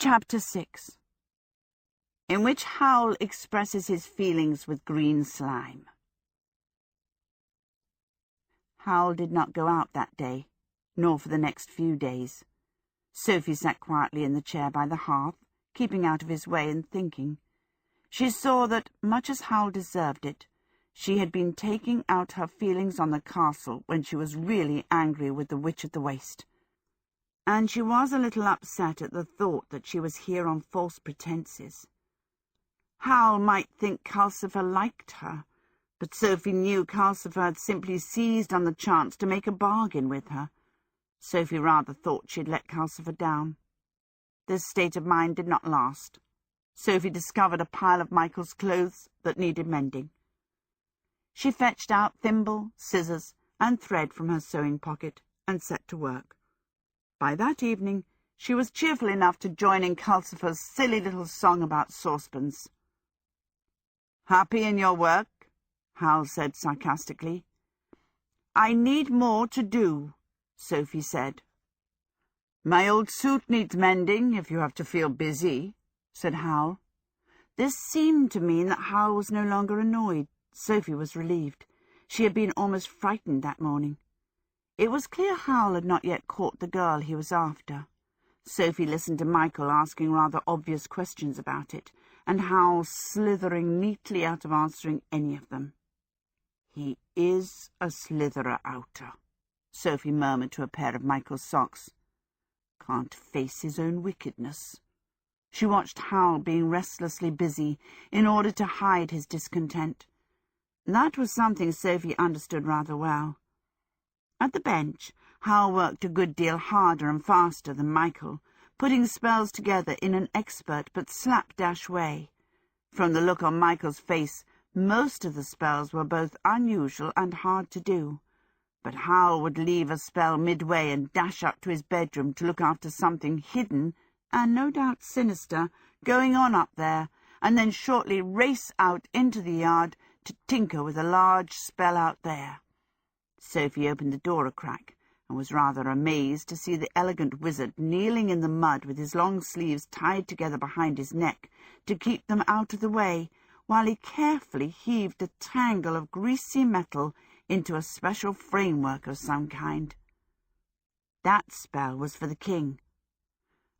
Chapter 6, in which Howl expresses his feelings with green slime. Howl did not go out that day, nor for the next few days. Sophie sat quietly in the chair by the hearth, keeping out of his way and thinking. She saw that, much as Howl deserved it, she had been taking out her feelings on the castle when she was really angry with the Witch at the Waste. And she was a little upset at the thought that she was here on false pretenses. Howl might think Calcifer liked her, but Sophie knew Calcifer had simply seized on the chance to make a bargain with her. Sophie rather thought she'd let Calcifer down. This state of mind did not last. Sophie discovered a pile of Michael's clothes that needed mending. She fetched out thimble, scissors, and thread from her sewing pocket and set to work. By that evening, she was cheerful enough to join in Calcifer's silly little song about saucepans. "Happy in your work?" Howl said sarcastically. "I need more to do," Sophie said. "My old suit needs mending, if you have to feel busy," said Howl. This seemed to mean that Howl was no longer annoyed. Sophie was relieved. She had been almost frightened that morning. It was clear Howl had not yet caught the girl he was after. Sophie listened to Michael asking rather obvious questions about it, and Howl slithering neatly out of answering any of them. "He is a slitherer-outer," Sophie murmured to a pair of Michael's socks. "Can't face his own wickedness." She watched Howl being restlessly busy in order to hide his discontent. That was something Sophie understood rather well. At the bench, Howl worked a good deal harder and faster than Michael, putting spells together in an expert but slapdash way. From the look on Michael's face, most of the spells were both unusual and hard to do. But Howl would leave a spell midway and dash up to his bedroom to look after something hidden, and no doubt sinister, going on up there, and then shortly race out into the yard to tinker with a large spell out there. Sophie opened the door a crack, and was rather amazed to see the elegant wizard kneeling in the mud with his long sleeves tied together behind his neck to keep them out of the way, while he carefully heaved a tangle of greasy metal into a special framework of some kind. That spell was for the king.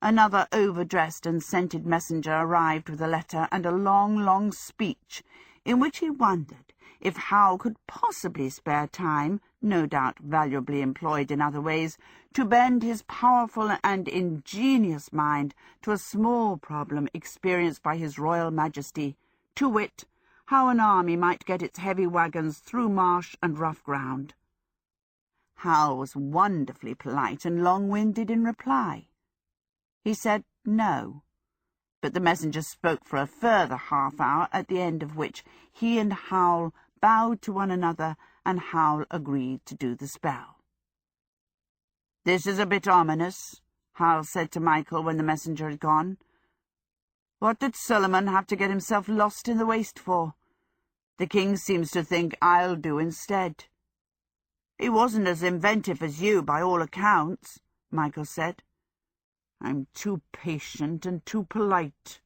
Another overdressed and scented messenger arrived with a letter and a long speech, in which he wondered if Howl could possibly spare time, no doubt valuably employed in other ways, to bend his powerful and ingenious mind to a small problem experienced by His Royal Majesty, to wit, how an army might get its heavy wagons through marsh and rough ground. Howl was wonderfully polite and long-winded in reply. He said no, but the messenger spoke for a further half-hour, at the end of which he and Howl bowed to one another, and Howl agreed to do the spell. "This is a bit ominous," Howl said to Michael when the messenger had gone. "What did Solomon have to get himself lost in the waste for? The king seems to think I'll do instead." "He wasn't as inventive as you, by all accounts," Michael said. "I'm too patient and too polite,"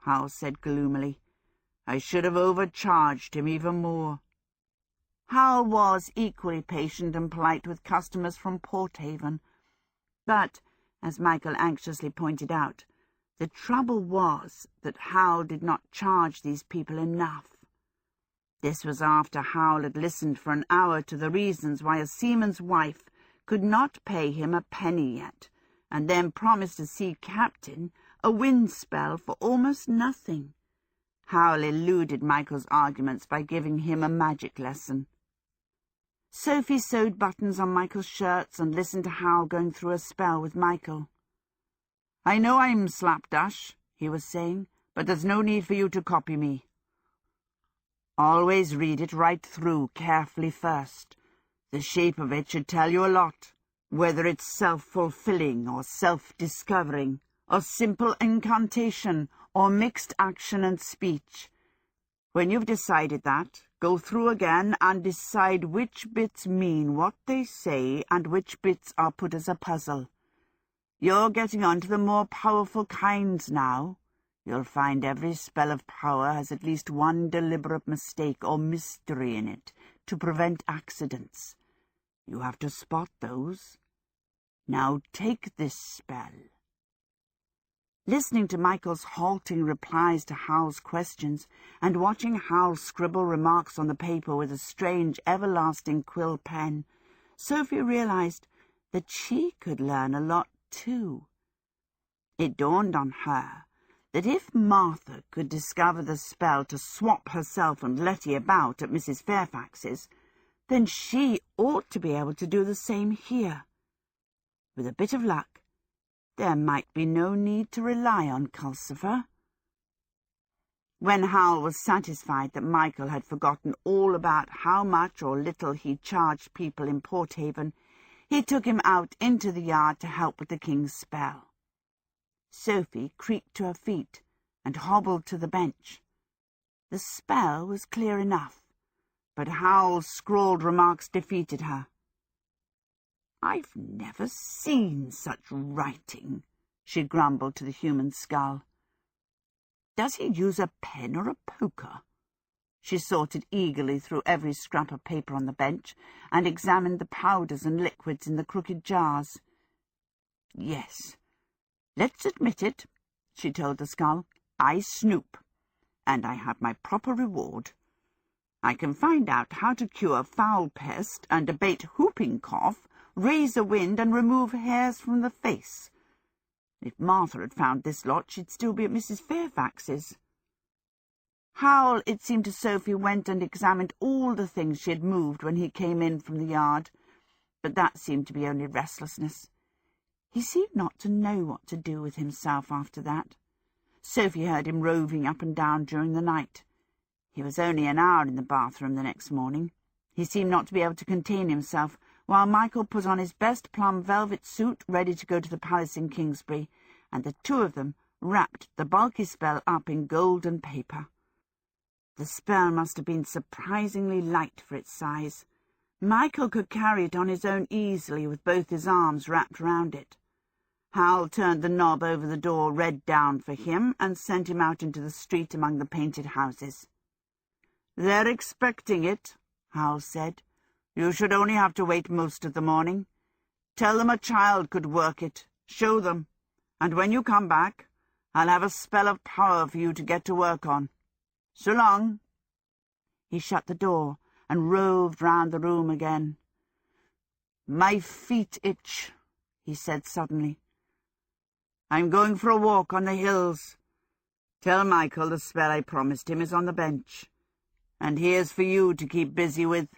Howl said gloomily. "I should have overcharged him even more." Howl was equally patient and polite with customers from Porthaven, but, as Michael anxiously pointed out, the trouble was that Howl did not charge these people enough. This was after Howl had listened for an hour to the reasons why a seaman's wife could not pay him a penny yet, and then promised a sea captain a wind spell for almost nothing. Howl eluded Michael's arguments by giving him a magic lesson. Sophie sewed buttons on Michael's shirts and listened to Howl going through a spell with Michael. "I know I'm slapdash," he was saying, "but there's no need for you to copy me. Always read it right through carefully first. The shape of it should tell you a lot, whether it's self-fulfilling or self-discovering, or simple incantation, or mixed action and speech. When you've decided that, go through again and decide which bits mean what they say and which bits are put as a puzzle. You're getting on to the more powerful kinds now. You'll find every spell of power has at least one deliberate mistake or mystery in it to prevent accidents. You have to spot those. Now take this spell." Listening to Michael's halting replies to Howl's questions, and watching Howl scribble remarks on the paper with a strange, everlasting quill pen, Sophie realized that she could learn a lot too. It dawned on her that if Martha could discover the spell to swap herself and Letty about at Mrs. Fairfax's, then she ought to be able to do the same here. With a bit of luck, there might be no need to rely on Calcifer. When Howl was satisfied that Michael had forgotten all about how much or little he charged people in Porthaven, he took him out into the yard to help with the king's spell. Sophie creaked to her feet and hobbled to the bench. The spell was clear enough, but Howl's scrawled remarks defeated her. "I've never seen such writing," she grumbled to the human skull. "Does he use a pen or a poker?" She sorted eagerly through every scrap of paper on the bench and examined the powders and liquids in the crooked jars. "Yes, let's admit it," she told the skull. "I snoop, and I have my proper reward. I can find out how to cure foul pest and abate whooping cough, raise a wind, and remove hairs from the face. If Martha had found this lot, she'd still be at Mrs. Fairfax's." Howl, it seemed to Sophie, went and examined all the things she had moved when he came in from the yard, but that seemed to be only restlessness. He seemed not to know what to do with himself after that. Sophie heard him roving up and down during the night. He was only an hour in the bathroom the next morning. He seemed not to be able to contain himself, while Michael put on his best plum velvet suit ready to go to the palace in Kingsbury, and the two of them wrapped the bulky spell up in golden paper. The spell must have been surprisingly light for its size. Michael could carry it on his own easily with both his arms wrapped round it. Howl turned the knob over the door, read down for him, and sent him out into the street among the painted houses. "They're expecting it," Howl said. "You should only have to wait most of the morning. Tell them a child could work it. Show them. And when you come back, I'll have a spell of power for you to get to work on. So long." He shut the door and roved round the room again. "My feet itch," he said suddenly. "I'm going for a walk on the hills. Tell Michael the spell I promised him is on the bench. And here's for you to keep busy with."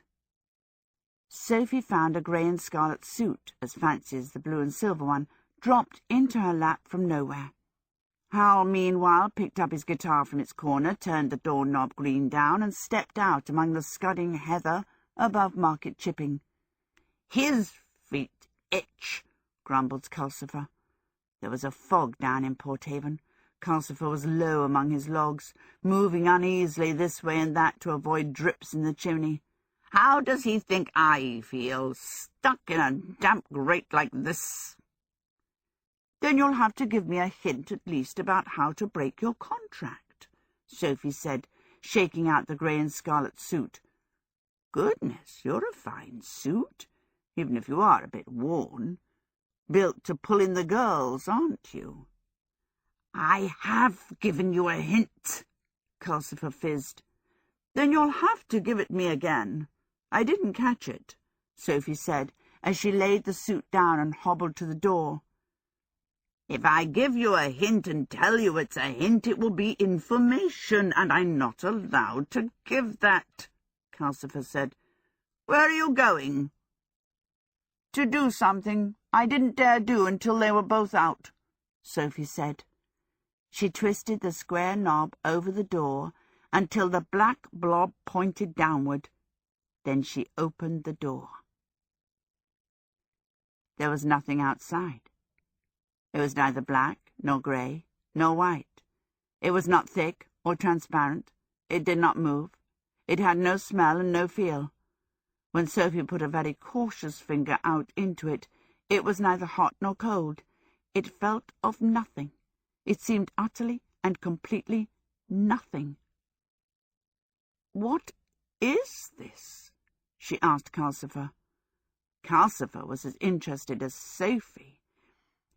Sophie found a grey and scarlet suit, as fancy as the blue and silver one, dropped into her lap from nowhere. Howl, meanwhile, picked up his guitar from its corner, turned the doorknob green down, and stepped out among the scudding heather above Market Chipping. "His feet itch," grumbled Calcifer. There was a fog down in Porthaven. Calcifer was low among his logs, moving uneasily this way and that to avoid drips in the chimney. "How does he think I feel, stuck in a damp grate like this?" "Then you'll have to give me a hint at least about how to break your contract," Sophie said, shaking out the grey and scarlet suit. "Goodness, you're a fine suit, even if you are a bit worn. Built to pull in the girls, aren't you?" "I have given you a hint," Calcifer fizzed. "Then you'll have to give it me again. I didn't catch it," Sophie said, as she laid the suit down and hobbled to the door. "If I give you a hint and tell you it's a hint, it will be information, and I'm not allowed to give that," Calcifer said. "Where are you going?" "To do something I didn't dare do until they were both out," Sophie said. She twisted the square knob over the door until the black blob pointed downward. Then she opened the door. There was nothing outside. It was neither black, nor grey, nor white. It was not thick or transparent. It did not move. It had no smell and no feel. When Sophie put a very cautious finger out into it, it was neither hot nor cold. it felt of nothing. It seemed utterly and completely nothing. "What is this?" she asked Calcifer. Calcifer was as interested as Sophie.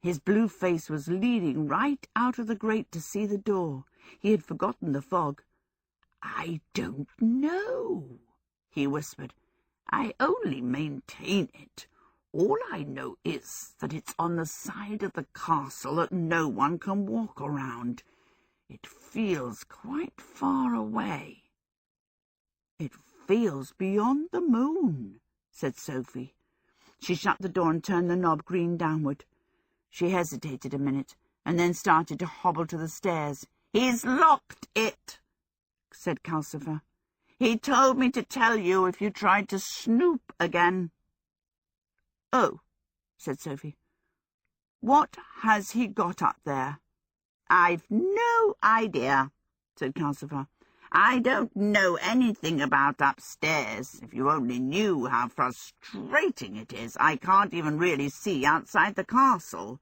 His blue face was leading right out of the grate to see the door. He had forgotten the fog. "I don't know," he whispered. "I only maintain it. All I know is that it's on the side of the castle that no one can walk around. It feels quite far away." "It feels beyond the moon," said Sophie. She shut the door and turned the knob green downward. She hesitated a minute, and then started to hobble to the stairs. "He's locked it," said Calcifer. "He told me to tell you if you tried to snoop again." "Oh," said Sophie. "What has he got up there?" "I've no idea," said Calcifer. "I don't know anything about upstairs. If you only knew how frustrating it is. I can't even really see outside the castle,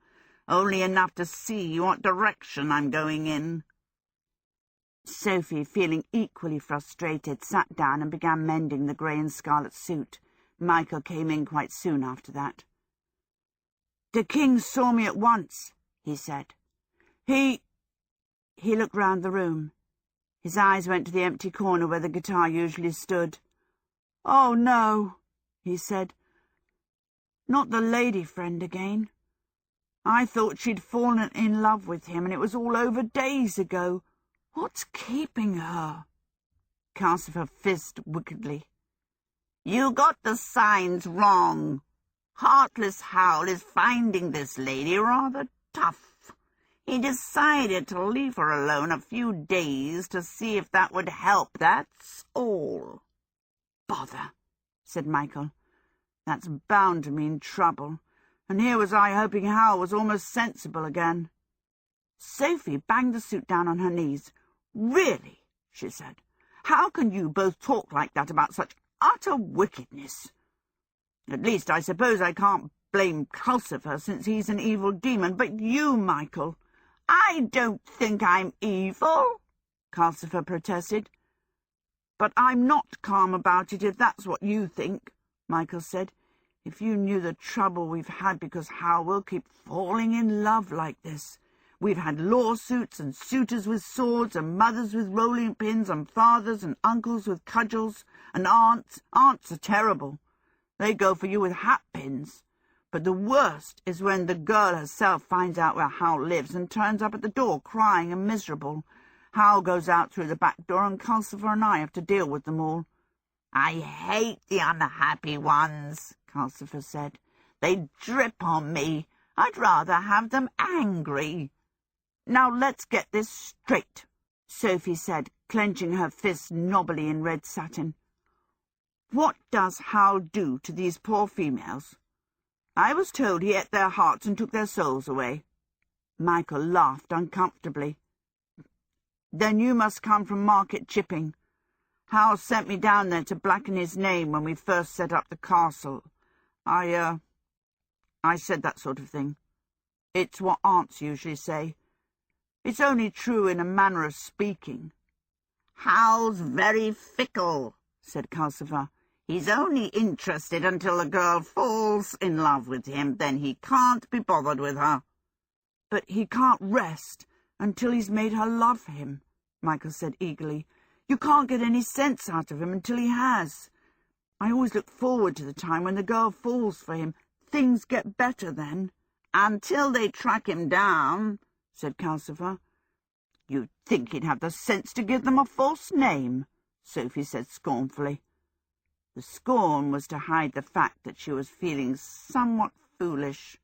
only enough to see what direction I'm going in." Sophie, feeling equally frustrated, sat down and began mending the grey and scarlet suit. Michael came in quite soon after that. "The king saw me at once," he said. He looked round the room. His eyes went to the empty corner where the guitar usually stood. "Oh, no," he said. "Not the lady friend again. I thought she'd fallen in love with him, and it was all over days ago. What's keeping her?" Calcifer fizzed wickedly. "You got the signs wrong. Heartless Howl is finding this lady rather tough. He decided to leave her alone a few days to see if that would help, that's all." "Bother," said Michael. "That's bound to mean trouble. And here was I hoping Howl was almost sensible again." Sophie banged the suit down on her knees. "Really," she said, "how can you both talk like that about such utter wickedness? At least I suppose I can't blame Calcifer, since he's an evil demon, but you, Michael—" "I don't think I'm evil," Calcifer protested. "But I'm not calm about it, if that's what you think," Michael said. "If you knew the trouble we've had because Howl will keep falling in love like this. We've had lawsuits and suitors with swords and mothers with rolling pins and fathers and uncles with cudgels and aunts. Aunts are terrible. They go for you with hat-pins. But the worst is when the girl herself finds out where Howl lives and turns up at the door crying and miserable. Howl goes out through the back door, and Calcifer and I have to deal with them all." "I hate the unhappy ones," Calcifer said. "They drip on me. I'd rather have them angry." "Now let's get this straight," Sophie said, clenching her fists knobbily in red satin. "What does Howl do to these poor females? I was told he ate their hearts and took their souls away." Michael laughed uncomfortably. "Then you must come from Market Chipping. Howl sent me down there to blacken his name when we first set up the castle. I said that sort of thing. It's what aunts usually say. It's only true in a manner of speaking." "Howl's very fickle," said Calcifer. "He's only interested until a girl falls in love with him. Then he can't be bothered with her." "But he can't rest until he's made her love him," Michael said eagerly. "You can't get any sense out of him until he has. I always look forward to the time when the girl falls for him. Things get better then." "Until they track him down," said Calcifer. "You'd think he'd have the sense to give them a false name," Sophie said scornfully. The scorn was to hide the fact that she was feeling somewhat foolish.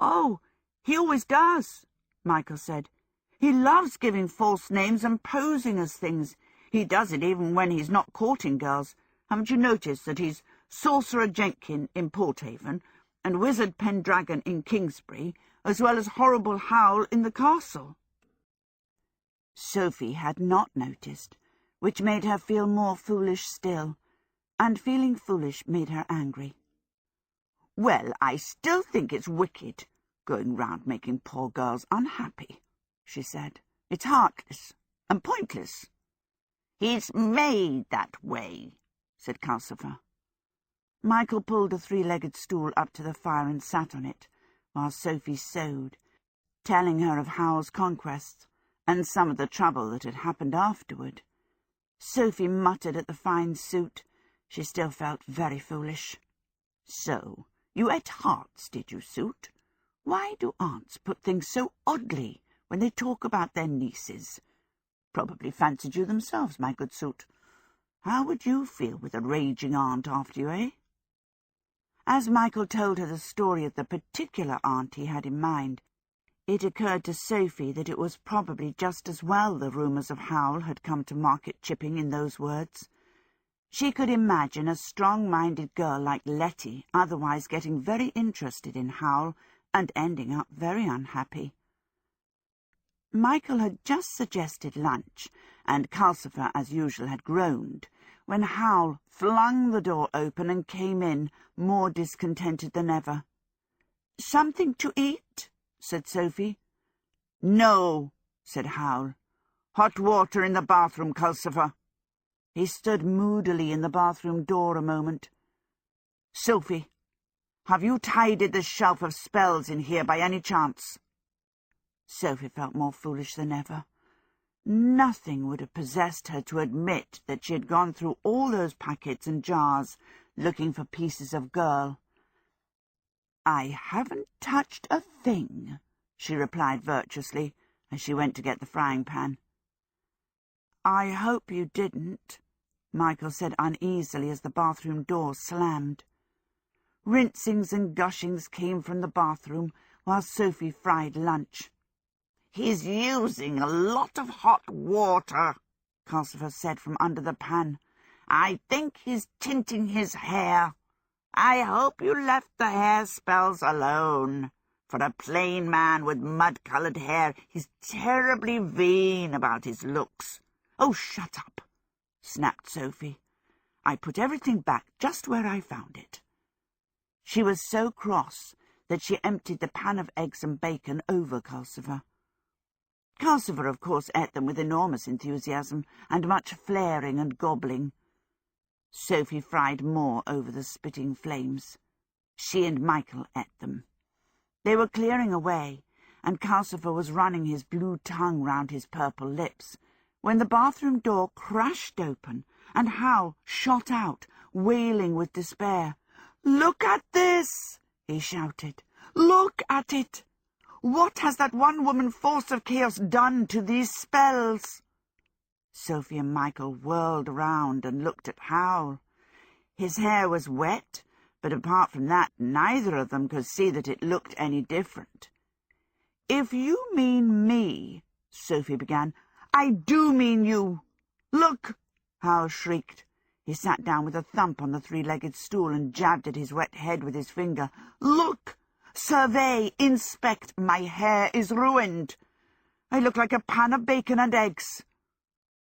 "Oh, he always does," Michael said. "He loves giving false names and posing as things. He does it even when he's not courting girls. Haven't you noticed that he's Sorcerer Jenkin in Porthaven and Wizard Pendragon in Kingsbury, as well as Horrible Howl in the castle?" Sophie had not noticed, which made her feel more foolish still, and feeling foolish made her angry. "Well, I still think it's wicked. "Going round making poor girls unhappy," she said. "It's heartless and pointless." "He's made that way," said Calcifer. Michael pulled a three-legged stool up to the fire and sat on it, while Sophie sewed, telling her of Howl's conquests and some of the trouble that had happened afterward. Sophie muttered at the fine suit. She still felt very foolish. "So, you ate hearts, did you, Suit? Why do aunts put things so oddly when they talk about their nieces? Probably fancied you themselves, my good Suit. How would you feel with a raging aunt after you, eh?" As Michael told her the story of the particular aunt he had in mind, it occurred to Sophie that it was probably just as well the rumours of Howl had come to market chipping in those words. She could imagine a strong-minded girl like Letty otherwise getting very interested in Howl and ending up very unhappy. Michael had just suggested lunch, and Calcifer, as usual, had groaned, when Howl flung the door open and came in, more discontented than ever. "Something to eat?" said Sophie. "No," said Howl. "Hot water in the bathroom, Calcifer." He stood moodily in the bathroom door a moment. "Sophie, have you tidied the shelf of spells in here by any chance?" Sophie felt more foolish than ever. Nothing would have possessed her to admit that she had gone through all those packets and jars looking for pieces of girl. "I haven't touched a thing," she replied virtuously, as she went to get the frying pan. "I hope you didn't," Michael said uneasily as the bathroom door slammed. Rinsings and gushings came from the bathroom while Sophie fried lunch. "He's using a lot of hot water," Calcifer said from under the pan. "I think he's tinting his hair. I hope you left the hair spells alone. For a plain man with mud-coloured hair, he's terribly vain about his looks." "Oh, shut up," snapped Sophie. "I put everything back just where I found it." She was so cross that she emptied the pan of eggs and bacon over Calcifer. Calcifer, of course, ate them with enormous enthusiasm and much flaring and gobbling. Sophie fried more over the spitting flames. She and Michael ate them. They were clearing away, and Calcifer was running his blue tongue round his purple lips, when the bathroom door crashed open and Howl shot out, wailing with despair. "Look at this!" he shouted. "Look at it! What has that one-woman force of chaos done to these spells?" Sophie and Michael whirled round and looked at Howl. His hair was wet, but apart from that, neither of them could see that it looked any different. "If you mean me," Sophie began. "I do mean you. Look!" Howl shrieked. He sat down with a thump on the three-legged stool and jabbed at his wet head with his finger. "Look! Survey! Inspect! My hair is ruined. I look like a pan of bacon and eggs."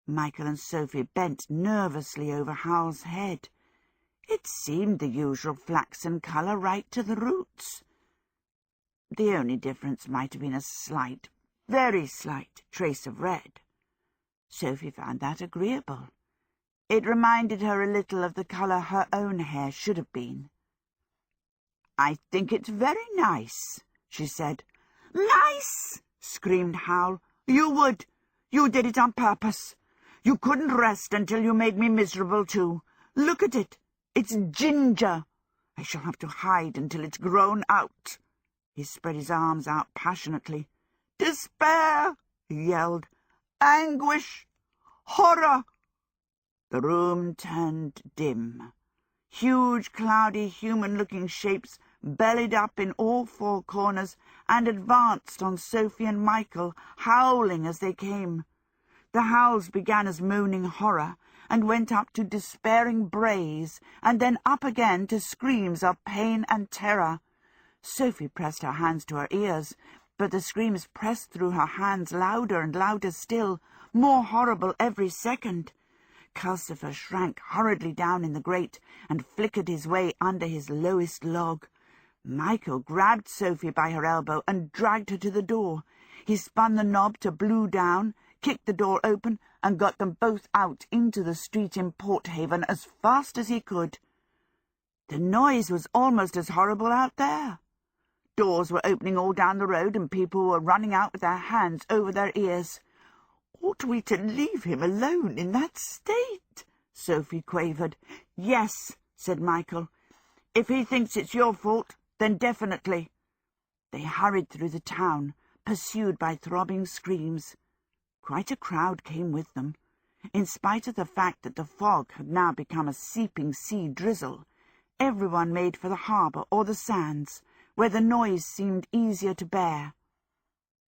Michael and Sophie bent nervously over Howl's head. It seemed the usual flaxen colour right to the roots. The only difference might have been a slight, very slight, trace of red. Sophie found that agreeable. It reminded her a little of the colour her own hair should have been. "I think it's very nice," she said. "Nice!" screamed Howl. "You would. You did it on purpose. You couldn't rest until you made me miserable too. Look at it. It's ginger. I shall have to hide until it's grown out." He spread his arms out passionately. "Despair!" he yelled. "Anguish! Horror!" The room turned dim. Huge, cloudy, human-looking shapes bellied up in all four corners and advanced on Sophie and Michael, howling as they came. The howls began as moaning horror, and went up to despairing brays, and then up again to screams of pain and terror. Sophie pressed her hands to her ears, but the screams pressed through her hands louder and louder still, more horrible every second. Calcifer shrank hurriedly down in the grate and flickered his way under his lowest log. Michael grabbed Sophie by her elbow and dragged her to the door. He spun the knob to blue down, kicked the door open, and got them both out into the street in Porthaven as fast as he could. The noise was almost as horrible out there. Doors were opening all down the road, and people were running out with their hands over their ears. "Ought we to leave him alone in that state?" Sophie quavered. "Yes," said Michael. "If he thinks it's your fault, then definitely." They hurried through the town, pursued by throbbing screams. Quite a crowd came with them. In spite of the fact that the fog had now become a seeping sea drizzle, everyone made for the harbour or the sands, where the noise seemed easier to bear.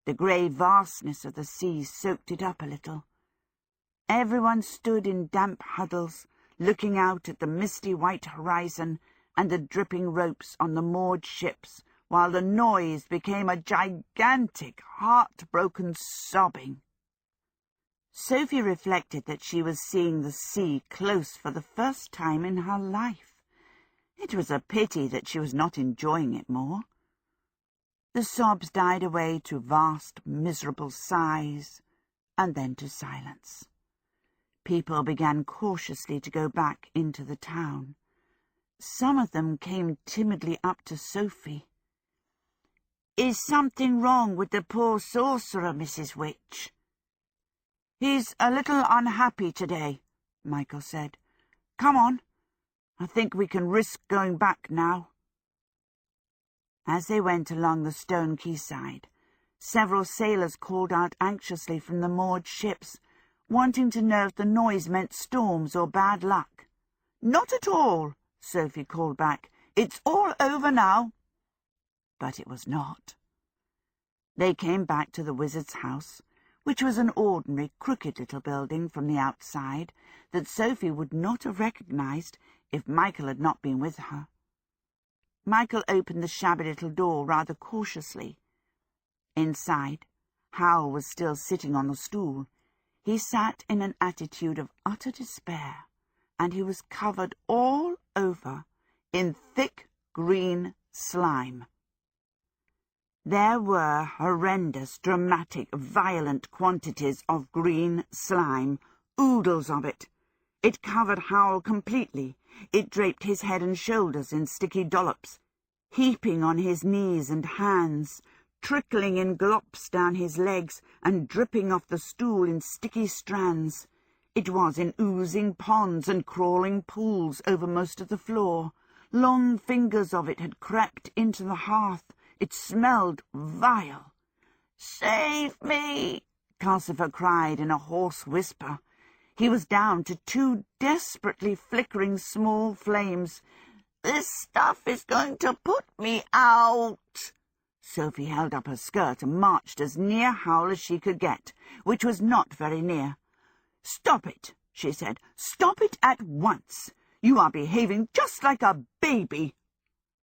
The grey vastness of the sea soaked it up a little. Everyone stood in damp huddles, looking out at the misty white horizon and the dripping ropes on the moored ships, while the noise became a gigantic, heartbroken sobbing. Sophie reflected that she was seeing the sea close for the first time in her life. It was a pity that she was not enjoying it more. The sobs died away to vast, miserable sighs, and then to silence. People began cautiously to go back into the town. Some of them came timidly up to Sophie. "Is something wrong with the poor sorcerer, Mrs. Witch?" "He's a little unhappy today," Michael said. "Come on. I think we can risk going back now." As they went along the stone quayside, several sailors called out anxiously from the moored ships, wanting to know if the noise meant storms or bad luck. "Not at all," Sophie called back. "It's all over now." But it was not. They came back to the wizard's house, which was an ordinary, crooked little building from the outside that Sophie would not have recognized if Michael had not been with her. Michael opened the shabby little door rather cautiously. Inside, Howl was still sitting on the stool. He sat in an attitude of utter despair, and he was covered all over in thick green slime. There were horrendous, dramatic, violent quantities of green slime, oodles of it. It covered Howl completely. It draped his head and shoulders in sticky dollops, heaping on his knees and hands, trickling in glops down his legs, and dripping off the stool in sticky strands. It was in oozing ponds and crawling pools over most of the floor. Long fingers of it had crept into the hearth. It smelled vile. "Save me!" Calcifer cried in a hoarse whisper. He was down to 2 desperately flickering small flames. "This stuff is going to put me out!" Sophie held up her skirt and marched as near Howl as she could get, which was not very near. "Stop it," she said. "Stop it at once. You are behaving just like a baby."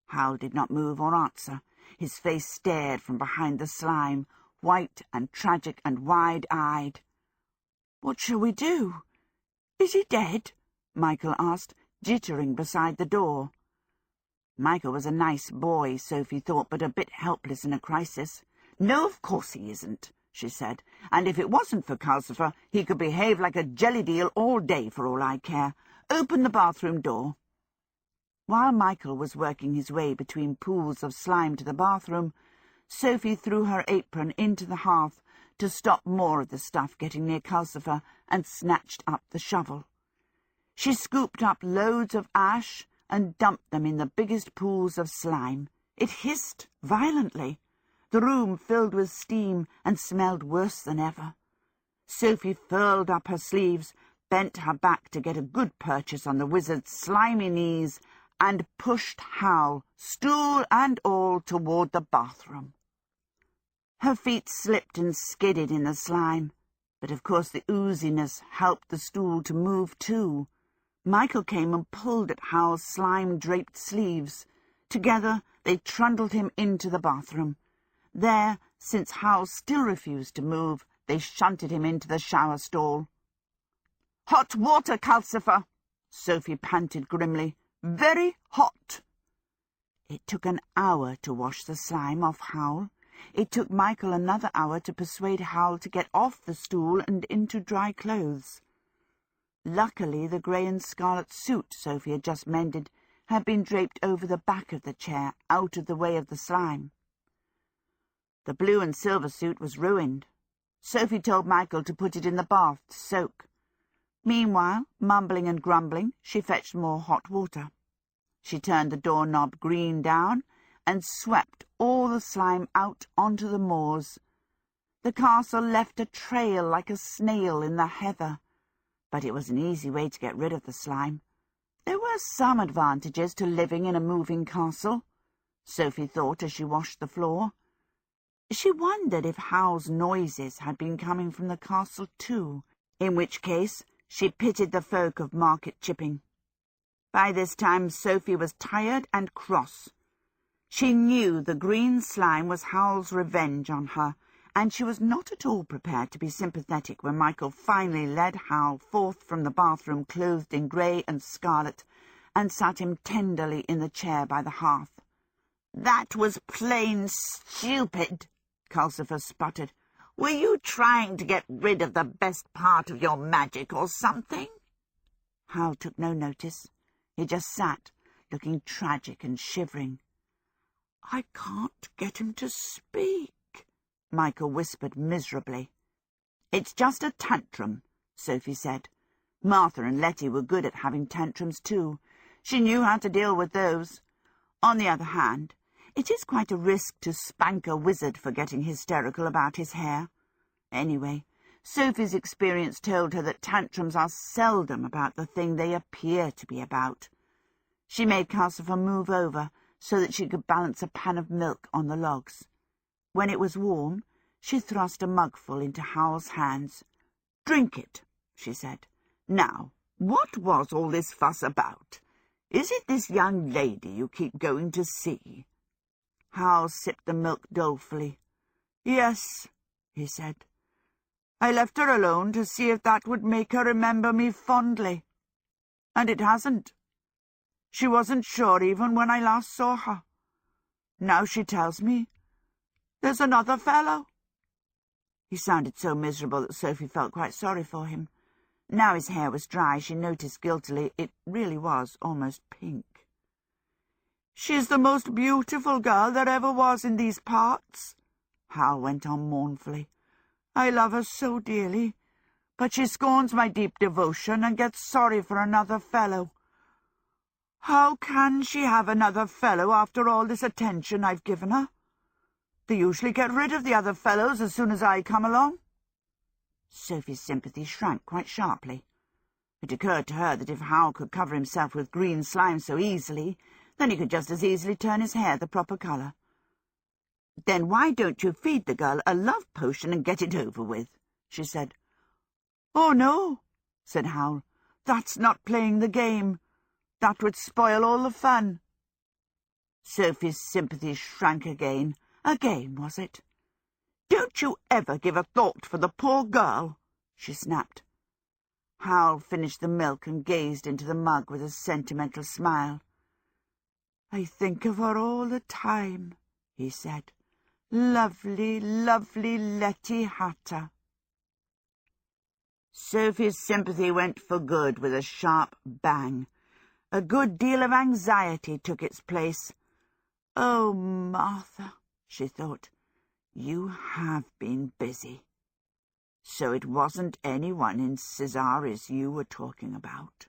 Howl did not move or answer. His face stared from behind the slime, white and tragic and wide-eyed. "What shall we do? Is he dead?" Michael asked, jittering beside the door. Michael was a nice boy, Sophie thought, but a bit helpless in a crisis. "No, of course he isn't," she said. "And if it wasn't for Calcifer, he could behave like a jelly deal all day for all I care. Open the bathroom door." While Michael was working his way between pools of slime to the bathroom, Sophie threw her apron into the hearth to stop more of the stuff getting near Calcifer and snatched up the shovel. She scooped up loads of ash and dumped them in the biggest pools of slime. It hissed violently. The room filled with steam and smelled worse than ever. Sophie furled up her sleeves, bent her back to get a good purchase on the wizard's slimy knees, and pushed Howl, stool and all, toward the bathroom. Her feet slipped and skidded in the slime, but of course the ooziness helped the stool to move too. Michael came and pulled at Howl's slime-draped sleeves. Together they trundled him into the bathroom. There, since Howl still refused to move, they shunted him into the shower stall. "Hot water, Calcifer!" Sophie panted grimly. "Very hot!" It took an hour to wash the slime off Howl. It took Michael another hour to persuade Howl to get off the stool and into dry clothes. Luckily, the grey and scarlet suit Sophie had just mended had been draped over the back of the chair, out of the way of the slime. The blue and silver suit was ruined. Sophie told Michael to put it in the bath to soak. Meanwhile, mumbling and grumbling, she fetched more hot water. She turned the doorknob green down and swept all the slime out onto the moors. The castle left a trail like a snail in the heather, but it was an easy way to get rid of the slime. There were some advantages to living in a moving castle, Sophie thought as she washed the floor. She wondered if Howl's noises had been coming from the castle too, in which case she pitied the folk of Market Chipping. By this time Sophie was tired and cross. She knew the green slime was Howl's revenge on her, and she was not at all prepared to be sympathetic when Michael finally led Howl forth from the bathroom clothed in grey and scarlet, and sat him tenderly in the chair by the hearth. "That was plain stupid," Calcifer sputtered. "Were you trying to get rid of the best part of your magic or something?" Howl took no notice. He just sat, looking tragic and shivering. "I can't get him to speak," Michael whispered miserably. "It's just a tantrum," Sophie said. Martha and Letty were good at having tantrums too. She knew how to deal with those. On the other hand, it is quite a risk to spank a wizard for getting hysterical about his hair. Anyway, Sophie's experience told her that tantrums are seldom about the thing they appear to be about. She made Calcifer move over so that she could balance a pan of milk on the logs. When it was warm, she thrust a mugful into Howl's hands. "Drink it," she said. "Now, what was all this fuss about? Is it this young lady you keep going to see?" Howl sipped the milk dolefully. "Yes," he said. "I left her alone to see if that would make her remember me fondly. And it hasn't. She wasn't sure even when I last saw her. Now she tells me there's another fellow." He sounded so miserable that Sophie felt quite sorry for him. Now his hair was dry, she noticed guiltily it really was almost pink. "She's the most beautiful girl there ever was in these parts," Howl went on mournfully. "I love her so dearly, but she scorns my deep devotion and gets sorry for another fellow. How can she have another fellow after all this attention I've given her? They usually get rid of the other fellows as soon as I come along." Sophie's sympathy shrank quite sharply. It occurred to her that if Howl could cover himself with green slime so easily, then he could just as easily turn his hair the proper colour. "Then why don't you feed the girl a love potion and get it over with?" she said. "Oh, no," said Howl. "That's not playing the game. That would spoil all the fun." Sophie's sympathy shrank again. A game, was it? "Don't you ever give a thought for the poor girl?" she snapped. Howl finished the milk and gazed into the mug with a sentimental smile. "I think of her all the time," he said. "Lovely, lovely Letty Hatter." Sophie's sympathy went for good with a sharp bang. A good deal of anxiety took its place. "Oh, Martha," she thought, "you have been busy. So it wasn't anyone in Cesaris you were talking about."